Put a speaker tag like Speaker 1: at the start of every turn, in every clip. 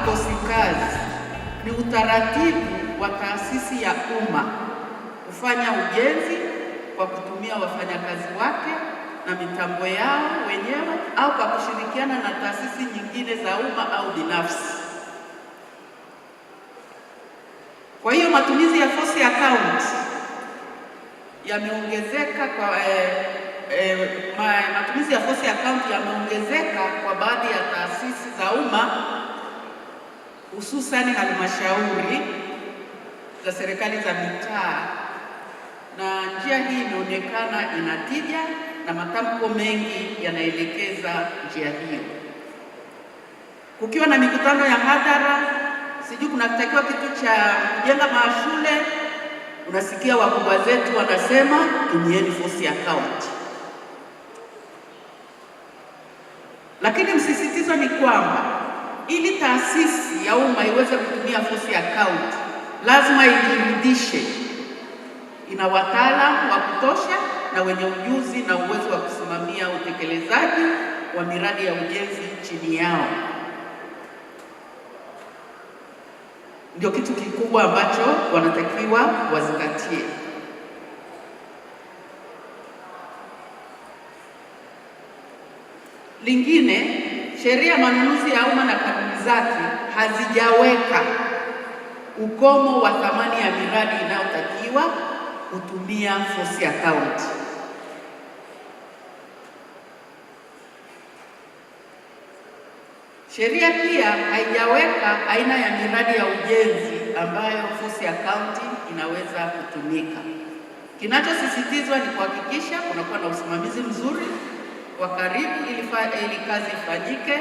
Speaker 1: kikosi kazi ni utaratibu wa taasisi ya umma kufanya ujenzi kwa kutumia wafanyakazi wake na mitambo yao wenyewe au kwa kushirikiana na taasisi nyingine za umma au binafsi. Kwa hiyo matumizi ya force account yameongezeka kwa matumizi ya force account yameongezeka kwa baadhi ya taasisi za umma, hususani halmashauri za serikali za mitaa, na njia hii inaonekana ina tija na matamko mengi yanaelekeza njia hiyo. Kukiwa na mikutano ya hadhara, sijui kunatakiwa kitu cha kujenga mashule, unasikia wakubwa zetu wanasema tumieni force account. Lakini msisitizo ni kwamba ili taasisi ya umma iweze kutumia force account lazima ijirudishe, ina wataalamu wa kutosha na wenye ujuzi na uwezo wa kusimamia utekelezaji wa miradi ya ujenzi chini yao. Ndio kitu kikubwa ambacho wanatakiwa wazingatie. Lingine, sheria ya manunuzi ya umma na kanuni zake hazijaweka ukomo wa thamani ya miradi inayotakiwa kutumia force account. Sheria pia haijaweka aina ya miradi ya ujenzi ambayo force account inaweza kutumika. Kinachosisitizwa ni kuhakikisha kunakuwa na usimamizi mzuri wa karibu ili kazi ifanyike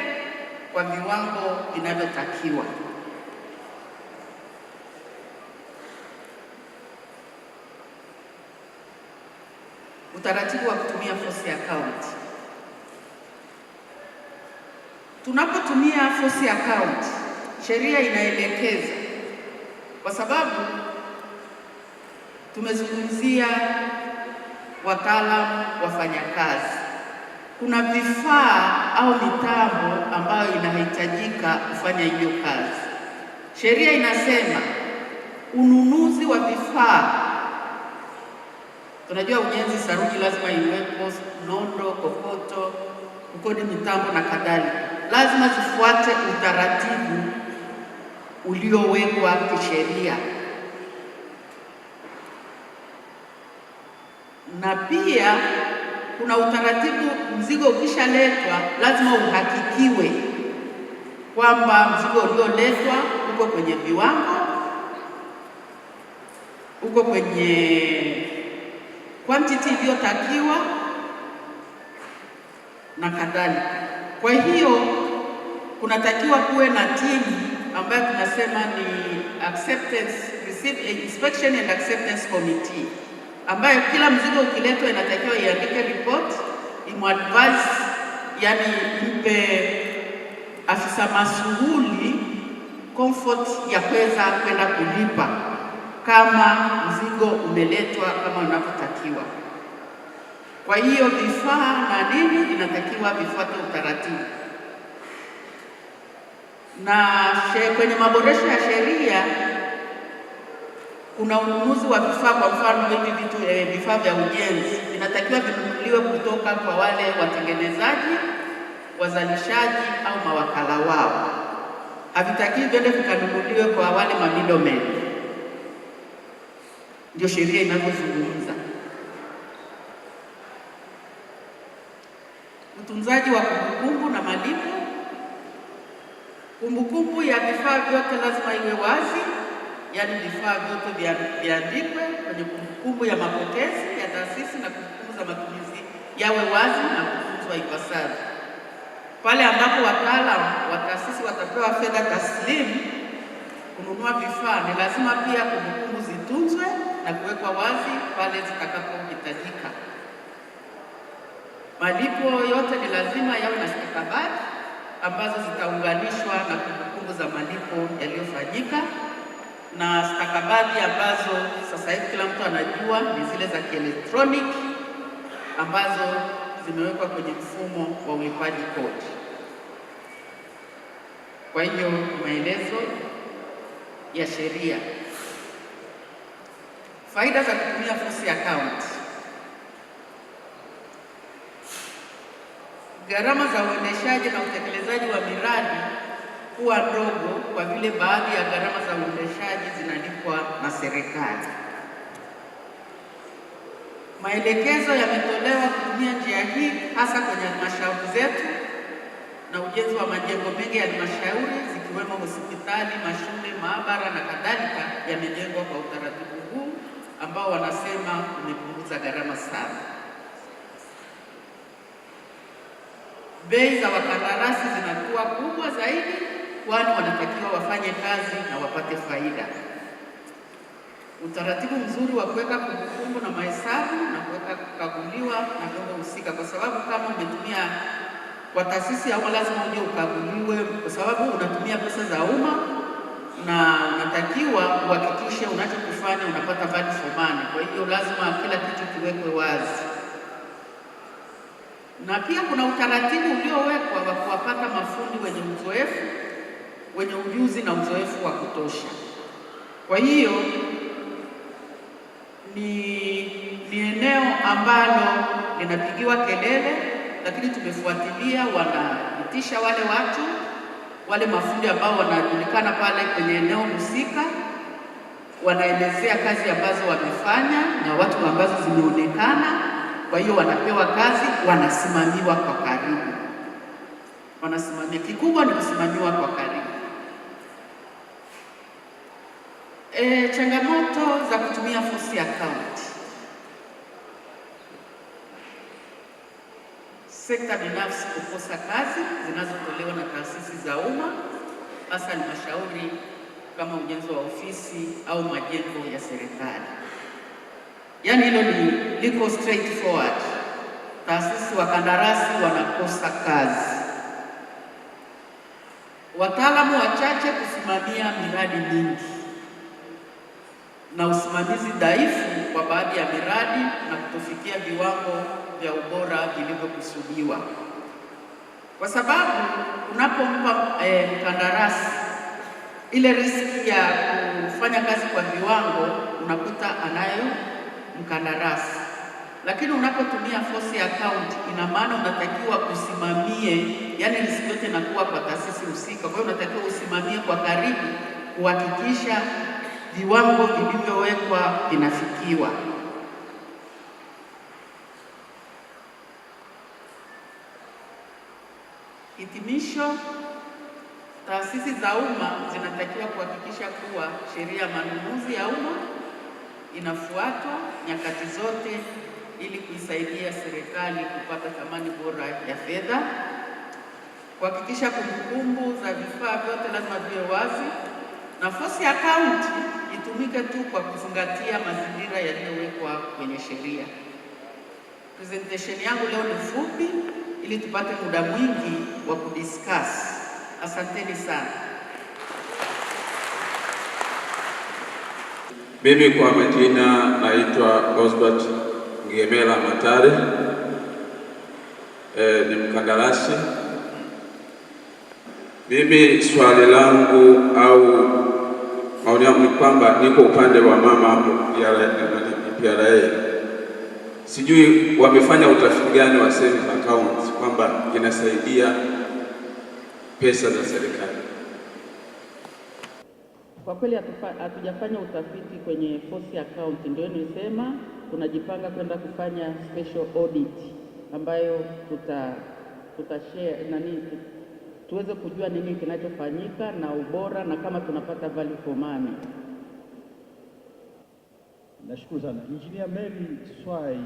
Speaker 1: kwa viwango vinavyotakiwa. Utaratibu wa kutumia force account. Tunapotumia force account, sheria inaelekeza, kwa sababu tumezungumzia wataalamu, wafanyakazi, kuna vifaa au mitambo ambayo inahitajika kufanya hiyo kazi. Sheria inasema ununuzi wa vifaa, tunajua ujenzi, saruji lazima iwepo, nondo, kokoto, kukodi mitambo na kadhalika, lazima zifuate utaratibu uliowekwa kisheria. Na pia kuna utaratibu, mzigo ukishaletwa lazima uhakikiwe kwamba mzigo ulioletwa uko kwenye viwango, uko kwenye quantity iliyotakiwa na kadhalika. Kwa hiyo kunatakiwa kuwe na timu ambayo tunasema ni inspection and acceptance committee, ambayo kila mzigo ukiletwa inatakiwa iandike report, imuadvise, yani impe afisa masuhuli comfort ya kuweza kwenda kulipa kama mzigo umeletwa kama unavyotakiwa. Kwa hiyo vifaa na nini vinatakiwa vifuate utaratibu. Na kwenye maboresho ya sheria kuna ununuzi wa vifaa. Kwa mfano hivi vifaa vya ujenzi vinatakiwa vinunuliwe kutoka kwa wale watengenezaji, wazalishaji au mawakala wao. Havitakiwi viende vikanunuliwe kwa wale middlemen. Ndio sheria inavyozungumza. Utunzaji wa kumbukumbu na malipo. Kumbukumbu ya vifaa vyote lazima iwe wazi, yaani vifaa vyote viandikwe kwenye kumbukumbu ya mapokezi ya taasisi na kumbukumbu za matumizi yawe wazi na kutunzwa ipasavyo. Pale ambapo wataalamu wa taasisi watapewa fedha taslimu kununua vifaa, ni lazima pia kumbukumbu zitunzwe na kuwekwa wazi pale zitakapohitajika. Malipo yote ni lazima yawe na stakabadhi ambazo zitaunganishwa na kumbukumbu za malipo yaliyofanyika, na stakabadhi ambazo sasa hivi kila mtu anajua ni zile za kielektroniki ambazo zimewekwa kwenye mfumo wa ulipaji kodi. Kwa hiyo maelezo ya sheria. Faida za kutumia force account. Gharama za uendeshaji na utekelezaji wa miradi huwa ndogo kwa vile baadhi ya gharama za uendeshaji zinalipwa na serikali. Maelekezo yametolewa kutumia njia hii hasa kwenye halmashauri zetu, na ujenzi wa majengo mengi ya halmashauri zikiwemo hospitali, mashule, maabara na kadhalika yamejengwa kwa utaratibu huu ambao wanasema umepunguza gharama sana. Bei za wakandarasi zinakuwa kubwa zaidi, kwani wanatakiwa wafanye kazi na wapate faida. Utaratibu mzuri wa kuweka kumbukumbu na mahesabu na kuweka kukaguliwa na vyombo husika, kwa sababu kama umetumia kwa taasisi ya umma lazima uje ukaguliwe, kwa sababu unatumia pesa za umma na unatakiwa uhakikishe unachokifanya unapata value for money. Kwa hiyo lazima kila kitu kiwekwe wazi, na pia kuna utaratibu uliowekwa wa kuwapata mafundi wenye uzoefu, wenye ujuzi na uzoefu wa kutosha. Kwa hiyo ni eneo ambalo linapigiwa kelele, lakini tumefuatilia, wanaitisha wale mafundi ambao wanajulikana pale kwenye eneo husika, wanaelezea kazi ambazo wamefanya na watu ambazo zimeonekana. Kwa hiyo wanapewa kazi, wanasimamiwa kwa karibu. Kikubwa ni kusimamiwa kwa karibu. Changamoto za kutumia force account. Sekta binafsi kukosa kazi zinazotolewa na taasisi za umma, hasa halmashauri kama ujenzi wa ofisi au majengo ya serikali. Yaani hilo liko straightforward. Taasisi wakandarasi wanakosa kazi. Wataalamu wachache kusimamia miradi mingi, na usimamizi dhaifu kwa baadhi ya miradi na kutofikia viwango vya ubora vilivyokusudiwa. Kwa sababu unapompa mkandarasi ile riski ya kufanya kazi kwa viwango, unakuta anayo mkandarasi. Lakini unapotumia force account, ina maana unatakiwa usimamie, yani riski yote inakuwa kwa taasisi husika. Kwa hiyo unatakiwa usimamie kwa karibu kuhakikisha viwango vilivyowekwa vinafikiwa. Hitimisho, taasisi za umma zinatakiwa kuhakikisha kuwa sheria ya manunuzi ya umma inafuatwa nyakati zote ili kuisaidia serikali kupata thamani bora ya fedha, kuhakikisha kumbukumbu za vifaa vyote lazima viwe wazi, na force account itumike tu kwa kuzingatia mazingira yaliyowekwa kwenye sheria. Presentation yangu leo ni fupi ili tupate muda mwingi wa kudiscuss. Asanteni sana.
Speaker 2: Mimi kwa majina naitwa Osbert Ngemela Matare, ni mkandarasi. Mimi swali langu au maoni yangu ni kwamba niko upande wa mama PRA. Sijui wamefanya utafiti gani wa savings account kwamba inasaidia pesa za serikali.
Speaker 1: Kwa kweli hatujafanya utafiti kwenye force account, ndio nilisema tunajipanga kwenda kufanya special audit ambayo tutashare tuweze kujua nini kinachofanyika na ubora na kama tunapata value for money.
Speaker 3: Nashukuru sana. Engineer Mary Swai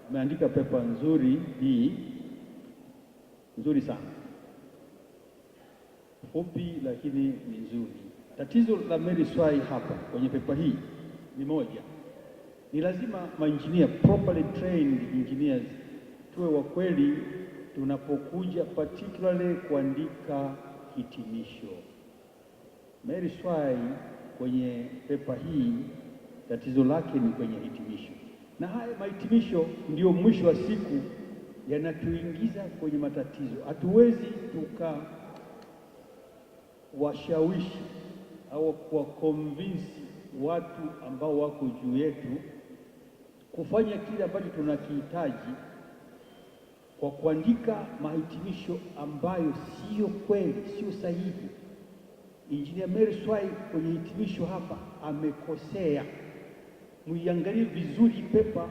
Speaker 3: ameandika pepa nzuri hii, nzuri sana, fupi lakini ni nzuri. Tatizo la Mary Swai hapa kwenye pepa hii ni moja, ni lazima maengineer, properly trained engineers, tuwe wa kweli tunapokuja particularly kuandika hitimisho. Mary Swai kwenye pepa hii tatizo lake ni kwenye hitimisho, na haya mahitimisho ndio mwisho wa siku yanatuingiza kwenye matatizo. Hatuwezi kuwashawishi au kuwakonvinsi watu ambao wako juu yetu kufanya kile ambacho tunakihitaji kwa kuandika mahitimisho ambayo sio kweli, sio sahihi. Engineer Mary Swai kwenye hitimisho hapa amekosea. Muiangalie vizuri pepa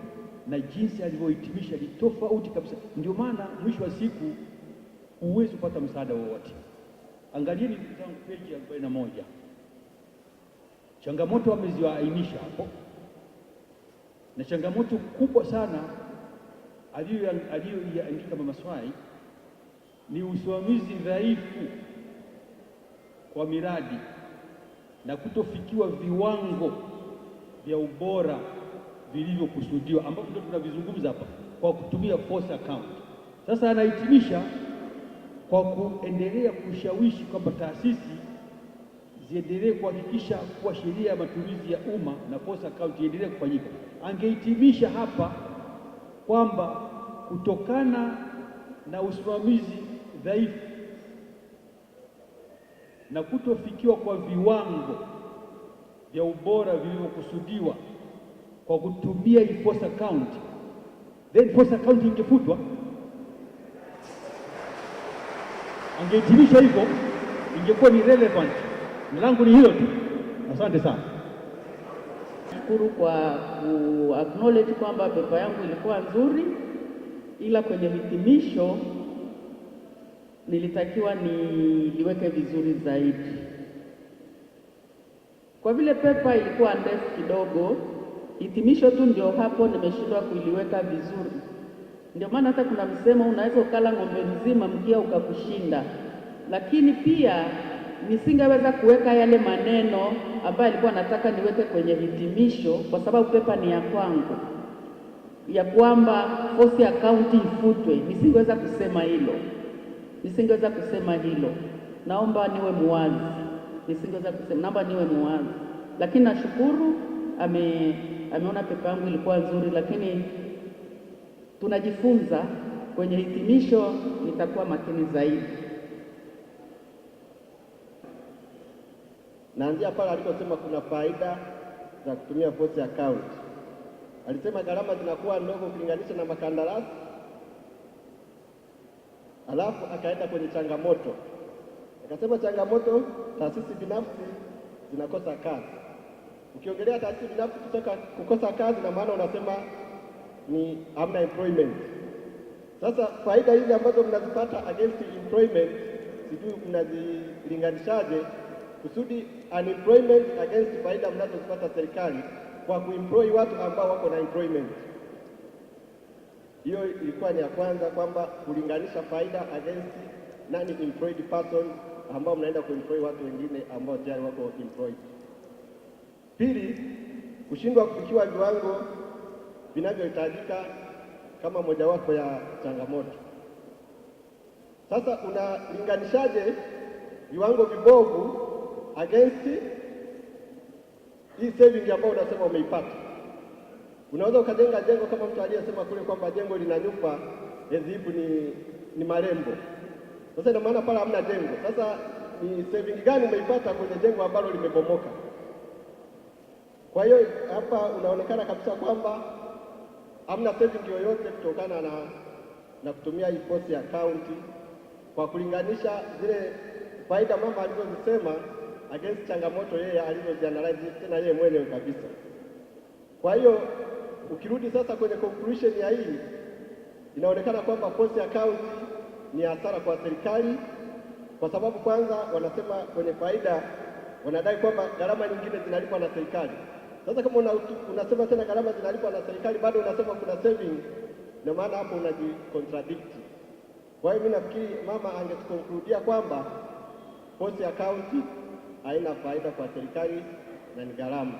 Speaker 3: na jinsi alivyohitimisha ni tofauti kabisa. Ndio maana mwisho wa siku huwezi kupata msaada wowote. Angalieni ndugu zangu peji 41. Changamoto ameziainisha hapo, na changamoto kubwa sana aliyoiandika Mama Swai ni usimamizi dhaifu kwa miradi na kutofikiwa viwango vya ubora vilivyokusudiwa, ambapo ndio tunavizungumza hapa kwa kutumia force account. Sasa anahitimisha kwa kuendelea kushawishi kwamba taasisi ziendelee kuhakikisha kuwa sheria ya matumizi ya umma na force account iendelee kufanyika. Angehitimisha hapa kwamba kutokana na usimamizi dhaifu na kutofikiwa kwa viwango vya ubora vilivyokusudiwa kwa kutumia hii force account, then force account ingefutwa. Angehitimisha hivyo, ingekuwa ni relevant. Mlango ni hilo tu. Asante sana.
Speaker 1: Shukuru kwa acknowledge kwamba pepa yangu ilikuwa nzuri, ila kwenye hitimisho nilitakiwa niliweke vizuri zaidi. Kwa vile pepa ilikuwa ndefu kidogo, hitimisho tu ndio hapo nimeshindwa kuiliweka vizuri. Ndio maana hata kuna msemo unaweza ukala ng'ombe mzima mkia ukakushinda. Lakini pia nisingeweza kuweka yale maneno ambayo alikuwa nataka niweke kwenye hitimisho, kwa sababu pepa ni ya kwangu, ya kwamba force account ifutwe. Nisingeweza kusema hilo. Naomba niwe muwazi. Naomba niwe muwazi. Lakini nashukuru ameona pepa yangu ilikuwa nzuri, lakini tunajifunza. Kwenye hitimisho nitakuwa makini zaidi.
Speaker 4: Naanzia pale aliposema kuna faida za kutumia force account. Alisema gharama zinakuwa ndogo kulinganisha na makandarasi. Alafu akaenda kwenye changamoto. Akasema changamoto, taasisi binafsi zinakosa kazi. Ukiongelea taasisi binafsi kukosa kazi, na maana unasema ni hamna employment. Sasa faida hizi ambazo mnazipata against employment, sijui mnazilinganishaje kusudi unemployment against faida mnazozipata serikali kwa kuemploy watu ambao wako na employment. Hiyo ilikuwa ni ya kwanza, kwamba kulinganisha faida against non-employed person ambao mnaenda kuemploy watu wengine ambao tayari wako employed. Pili, kushindwa kufikiwa viwango vinavyohitajika kama mojawapo ya changamoto. Sasa unalinganishaje viwango vibovu against hii saving ambayo unasema umeipata? Unaweza ukajenga jengo kama mtu aliyesema kule kwamba jengo lina nyumba ezibu ni marembo. Sasa ina maana pale hamna jengo. Sasa ni saving gani umeipata kwenye jengo ambalo limebomoka? Kwa hiyo hapa unaonekana kabisa kwamba hamna saving yoyote kutokana na kutumia hii force account kwa kulinganisha zile faida mama alizozisema against changamoto yeye alizojianalyze tena yeye mwenyewe kabisa. Kwa hiyo ukirudi sasa kwenye conclusion ya hii, inaonekana kwamba force account ni hasara kwa serikali, kwa sababu kwanza wanasema kwenye faida wanadai kwamba gharama nyingine zinalipwa na serikali. Sasa kama unasema tena gharama zinalipwa na serikali, bado unasema kuna saving, na maana hapo unajicontradict. Kwa hiyo mimi nafikiri mama angeconcludia kwamba force account haina faida kwa serikali na ni gharama.